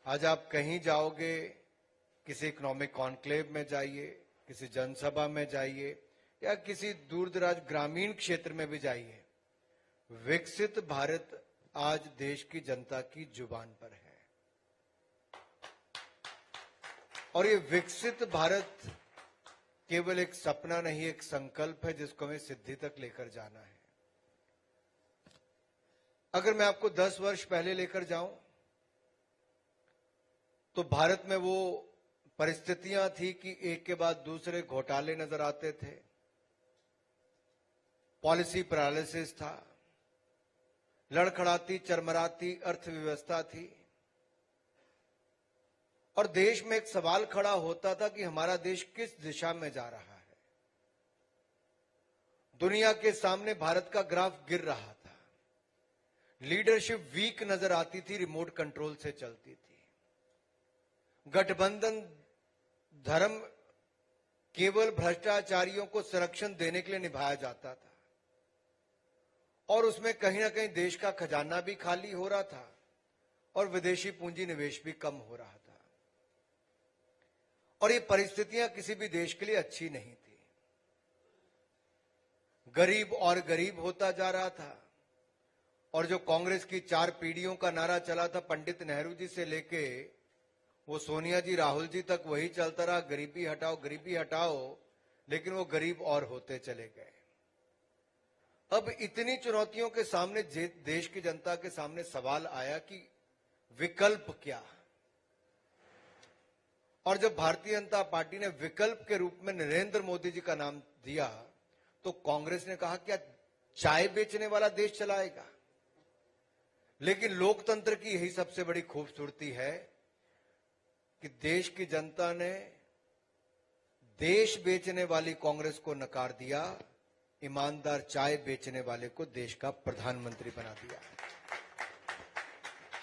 आज आप कहीं जाओगे, किसी इकोनॉमिक कॉन्क्लेव में जाइए, किसी जनसभा में जाइए या किसी दूर दराज ग्रामीण क्षेत्र में भी जाइए, विकसित भारत आज देश की जनता की जुबान पर है। और ये विकसित भारत केवल एक सपना नहीं, एक संकल्प है जिसको हमें सिद्धि तक लेकर जाना है। अगर मैं आपको 10 वर्ष पहले लेकर जाऊं तो भारत में वो परिस्थितियां थी कि एक के बाद दूसरे घोटाले नजर आते थे, पॉलिसी पैरालिसिस था, लड़खड़ाती चरमराती अर्थव्यवस्था थी और देश में एक सवाल खड़ा होता था कि हमारा देश किस दिशा में जा रहा है। दुनिया के सामने भारत का ग्राफ गिर रहा था, लीडरशिप वीक नजर आती थी, रिमोट कंट्रोल से चलती थी, गठबंधन धर्म केवल भ्रष्टाचारियों को संरक्षण देने के लिए निभाया जाता था और उसमें कहीं ना कहीं देश का खजाना भी खाली हो रहा था और विदेशी पूंजी निवेश भी कम हो रहा था। और ये परिस्थितियां किसी भी देश के लिए अच्छी नहीं थी। गरीब और गरीब होता जा रहा था और जो कांग्रेस की 4 पीढ़ियों का नारा चला था, पंडित नेहरू जी से लेके वो सोनिया जी, राहुल जी तक वही चलता रहा, गरीबी हटाओ गरीबी हटाओ, लेकिन वो गरीब और होते चले गए। अब इतनी चुनौतियों के सामने देश की जनता के सामने सवाल आया कि विकल्प क्या। और जब भारतीय जनता पार्टी ने विकल्प के रूप में नरेंद्र मोदी जी का नाम दिया तो कांग्रेस ने कहा क्या चाय बेचने वाला देश चलाएगा। लेकिन लोकतंत्र की यही सबसे बड़ी खूबसूरती है कि देश की जनता ने देश बेचने वाली कांग्रेस को नकार दिया, ईमानदार चाय बेचने वाले को देश का प्रधानमंत्री बना दिया।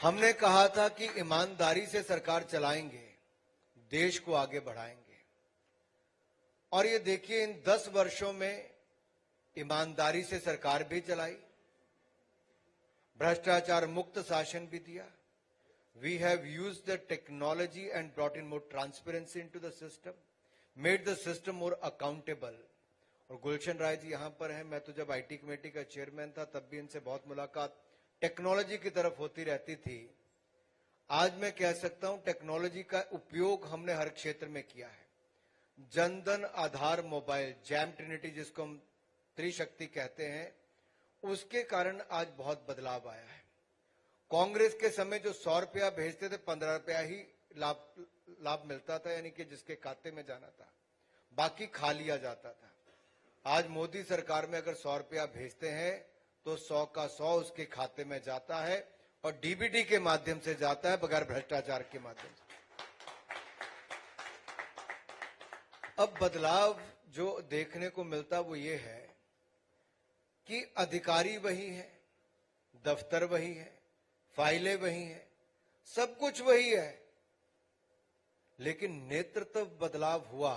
हमने कहा था कि ईमानदारी से सरकार चलाएंगे, देश को आगे बढ़ाएंगे और ये देखिए इन 10 वर्षों में ईमानदारी से सरकार भी चलाई, भ्रष्टाचार मुक्त शासन भी दिया। We have used the technology and brought in more transparency into the system, made the system more accountable. और गुलशन राय जी यहां पर हैं, मैं तो जब आईटी कमेटी का चेयरमैन था तब भी इनसे बहुत मुलाकात टेक्नोलॉजी की तरफ होती रहती थी। आज मैं कह सकता हूं टेक्नोलॉजी का उपयोग हमने हर क्षेत्र में किया है। Jan Dhan Aadhaar mobile, jam Trinity जिसको हम त्रिशक्ति कहते हैं, उसके कारण आज बहुत बदलाव आया है। कांग्रेस के समय जो 100 रुपया भेजते थे 15 रुपया ही लाभ मिलता था, यानी कि जिसके खाते में जाना था, बाकी खा लिया जाता था। आज मोदी सरकार में अगर 100 रुपया भेजते हैं तो 100 का 100 उसके खाते में जाता है और डीबीटी के माध्यम से जाता है, बगैर भ्रष्टाचार के माध्यम से। अब बदलाव जो देखने को मिलता वो ये है कि अधिकारी वही है, दफ्तर वही है, फाइलें वही हैं, सब कुछ वही है, लेकिन नेतृत्व बदलाव हुआ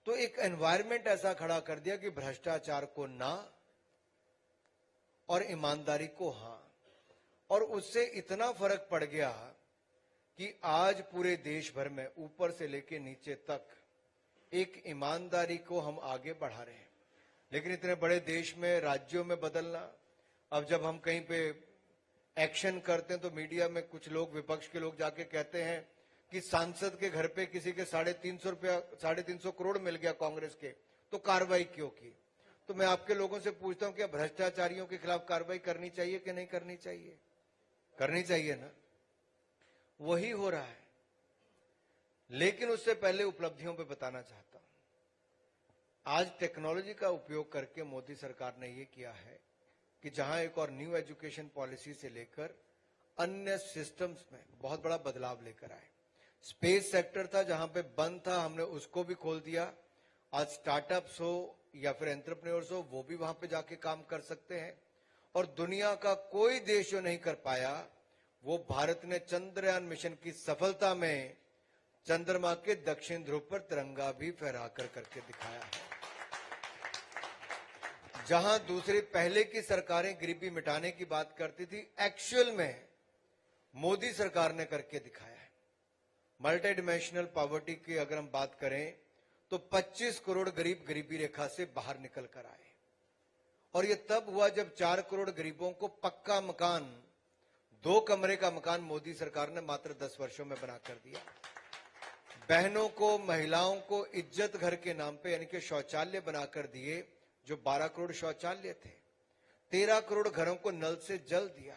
तो एक एनवायरनमेंट ऐसा खड़ा कर दिया कि भ्रष्टाचार को ना और ईमानदारी को हां। और उससे इतना फर्क पड़ गया कि आज पूरे देश भर में ऊपर से लेकर नीचे तक एक ईमानदारी को हम आगे बढ़ा रहे हैं। लेकिन इतने बड़े देश में राज्यों में बदलना, अब जब हम कहीं पे एक्शन करते हैं तो मीडिया में कुछ लोग, विपक्ष के लोग जाके कहते हैं कि सांसद के घर पे किसी के 350 करोड़ मिल गया कांग्रेस के, तो कार्रवाई क्यों की। तो मैं आपके लोगों से पूछता हूं, क्या भ्रष्टाचारियों के खिलाफ कार्रवाई करनी चाहिए कि नहीं करनी चाहिए? करनी चाहिए ना। वही हो रहा है। लेकिन उससे पहले उपलब्धियों पे बताना चाहता हूं। आज टेक्नोलॉजी का उपयोग करके मोदी सरकार ने यह किया है कि जहां एक और न्यू एजुकेशन पॉलिसी से लेकर अन्य सिस्टम्स में बहुत बड़ा बदलाव लेकर आए। स्पेस सेक्टर था जहां पे बंद था, हमने उसको भी खोल दिया। आज स्टार्टअप्स हो या फिर एंटरप्रेन्योर्स हो, वो भी वहां पे जाके काम कर सकते हैं। और दुनिया का कोई देश जो नहीं कर पाया, वो भारत ने चंद्रयान मिशन की सफलता में चंद्रमा के दक्षिण ध्रुव पर तिरंगा भी फहराकर करके दिखाया है। जहां दूसरी पहले की सरकारें गरीबी मिटाने की बात करती थी, एक्चुअल में मोदी सरकार ने करके दिखाया है। मल्टी डिमेंशनल पॉवर्टी की अगर हम बात करें तो 25 करोड़ गरीब गरीबी रेखा से बाहर निकल कर आए, और यह तब हुआ जब 4 करोड़ गरीबों को पक्का मकान, 2 कमरे का मकान मोदी सरकार ने मात्र 10 वर्षों में बनाकर दिया। बहनों को, महिलाओं को इज्जत घर के नाम पे यानी कि शौचालय बनाकर दिए, जो 12 करोड़ शौचालय थे। 13 करोड़ घरों को नल से जल दिया।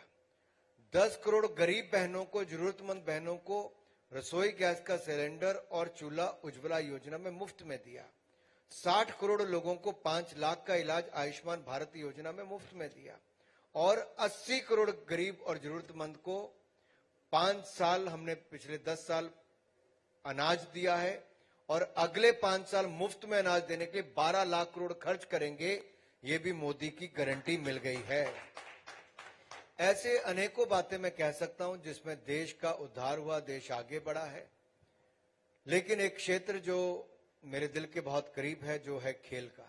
10 करोड़ गरीब बहनों को, जरूरतमंद बहनों को रसोई गैस का सिलेंडर और चूल्हा उज्ज्वला योजना में मुफ्त में दिया। 60 करोड़ लोगों को 5 लाख का इलाज आयुष्मान भारत योजना में मुफ्त में दिया, और 80 करोड़ गरीब और जरूरतमंद को 5 साल, हमने पिछले 10 साल अनाज दिया है, और अगले 5 साल मुफ्त में अनाज देने के लिए 12 लाख करोड़ खर्च करेंगे। ये भी मोदी की गारंटी मिल गई है। ऐसे अनेकों बातें मैं कह सकता हूं जिसमें देश का उद्धार हुआ, देश आगे बढ़ा है। लेकिन एक क्षेत्र जो मेरे दिल के बहुत करीब है, जो है खेल का।